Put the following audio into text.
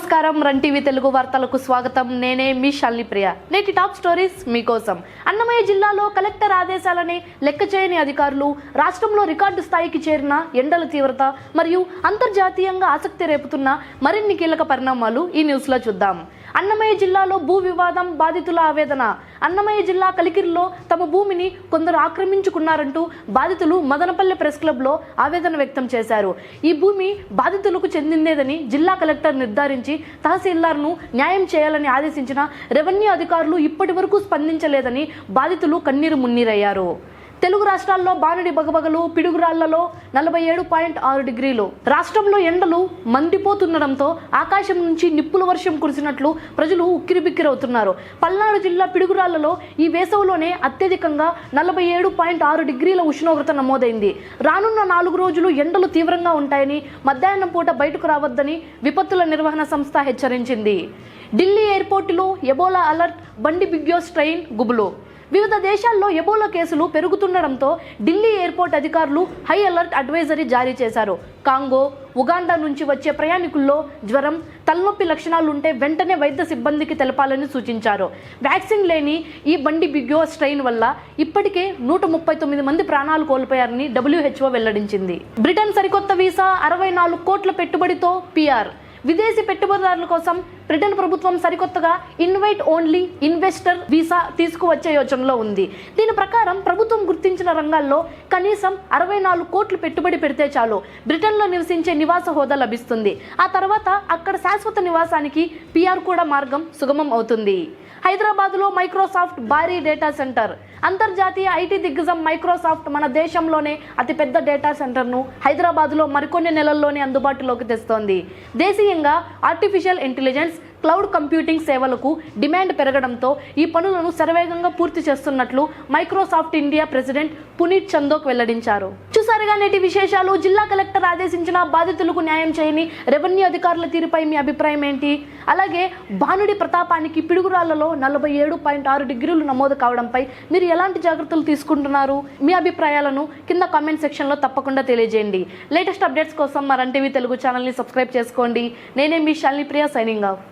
నమస్కారం run TV Telugu వార్తలకు స్వాగతం. నేనే మీ శాలిని ప్రియ. నేటి టాప్ స్టోరీస్ మీకోసం. అన్నమయ్య జిల్లాలో కలెక్టర్ ఆదేశాలని లెక్క చేయని అధికారులు, రాష్ట్రంలో రికార్డు స్థాయికి చేరిన ఎండల తీవ్రత మరియు అంతర్జాతీయంగా ఆసక్తి రేపుతున్న మరిన్ని కీలక పరిణామాలు ఈ న్యూస్ లో చూద్దాం. అన్నమయ్య జిల్లాలో భూ వివాదం, బాధితుల ఆవేదన. అన్నమయ్య జిల్లా కలికిరిలో తమ భూమిని కొందరు ఆక్రమించుకున్నారంటూ బాధితులు మదనపల్లె ప్రెస్ క్లబ్ లో ఆవేదన వ్యక్తం చేశారు. ఈ భూమి బాధితులకు చెందిందేదని జిల్లా కలెక్టర్ నిర్ధారించి తహసీల్దార్ను న్యాయం చేయాలని ఆదేశించిన రెవెన్యూ అధికారులు ఇప్పటి వరకు స్పందించలేదని బాధితులు కన్నీరు మున్నీరయ్యారు. తెలుగు రాష్ట్రాల్లో బానుడి బగబగలు, పిడుగురాళ్లలో 47.6 డిగ్రీలు. రాష్ట్రంలో ఎండలు మండిపోతుండడంతో ఆకాశం నుంచి నిప్పుల వర్షం కురిసినట్లు ప్రజలు ఉక్కిరిబిక్కిరవుతున్నారు. పల్నాడు జిల్లా పిడుగురాళ్లలో ఈ వేసవిలోనే అత్యధికంగా 47.6 డిగ్రీల ఉష్ణోగ్రత నమోదైంది. రానున్న 4 రోజులు ఎండలు తీవ్రంగా ఉంటాయని, మధ్యాహ్నం పూట బయటకు రావద్దని విపత్తుల నిర్వహణ సంస్థ హెచ్చరించింది. ఢిల్లీ ఎయిర్పోర్టులో ఎబోలా అలర్ట్, బండి బిగ్యో స్ట్రెయిన్ గుబులు. వివిధ దేశాల్లో ఎబోలా కేసులు పెరుగుతుండడంతో ఢిల్లీ ఎయిర్పోర్ట్ అధికారులు హై అలర్ట్ అడ్వైజరీ జారీ చేశారు. కాంగో, ఉగాండా నుంచి వచ్చే ప్రయాణికుల్లో జ్వరం, తలనొప్పి లక్షణాలు ఉంటే వెంటనే వైద్య సిబ్బందికి తెలపాలని సూచించారు. వ్యాక్సిన్ లేని ఈ బండి బిగ్యో స్ట్రెయిన్ వల్ల ఇప్పటికే 139 మంది ప్రాణాలు కోల్పోయారని WHO వెల్లడించింది. బ్రిటన్ సరికొత్త వీసా, 64 కోట్ల పెట్టుబడితో PR. విదేశీ పెట్టుబడిదారుల కోసం బ్రిటన్ ప్రభుత్వం సరికొత్తగా ఇన్వైట్ ఓన్లీ ఇన్వెస్టర్ వీసా తీసుకువచ్చే యోచనలో ఉంది. దీని ప్రకారం ప్రభుత్వం గుర్తించిన రంగాల్లో కనీసం 64 కోట్లు పెట్టుబడి పెడితే చాలు బ్రిటన్లో నివసించే నివాస హోదా లభిస్తుంది. ఆ తర్వాత అక్కడ శాశ్వత నివాసానికి PR కూడా మార్గం సుగమం అవుతుంది. హైదరాబాద్లో మైక్రోసాఫ్ట్ భారీ డేటా సెంటర్. అంతర్జాతీయ ఐటీ దిగ్గజం మైక్రోసాఫ్ట్ మన దేశంలోనే అతిపెద్ద డేటా సెంటర్ను హైదరాబాద్లో మరికొన్ని నెలల్లోనే అందుబాటులోకి తెస్తోంది. దేశీయంగా ఆర్టిఫిషియల్ ఇంటెలిజెన్స్, క్లౌడ్ కంప్యూటింగ్ సేవలకు డిమాండ్ పెరగడంతో ఈ పనులను శరవేగంగా పూర్తి చేస్తున్నట్లు Microsoft India president Puneeth Chandhok వెల్లడించారు. చూసారుగా నేటి విశేషాలు. జిల్లా కలెక్టర్ ఆదేశించిన బాధితులకు న్యాయం చేయని రెవెన్యూ అధికారుల తీరుపై మీ అభిప్రాయం ఏంటి? అలాగే బానుడి ప్రతాపానికి పిడుగురాళ్లలో 47.6 డిగ్రీలు నమోదు కావడంపై మీరు ఎలాంటి జాగ్రత్తలు తీసుకుంటున్నారు? మీ అభిప్రాయాలను కింద కామెంట్ సెక్షన్లో తప్పకుండా తెలియజేయండి. లేటెస్ట్ అప్డేట్స్ కోసం మా రన్ టీవీ తెలుగు ఛానల్ని సబ్స్క్రైబ్ చేసుకోండి. నేనే మీ శాలిని ప్రియ, సైనింగ్ ఆఫ్.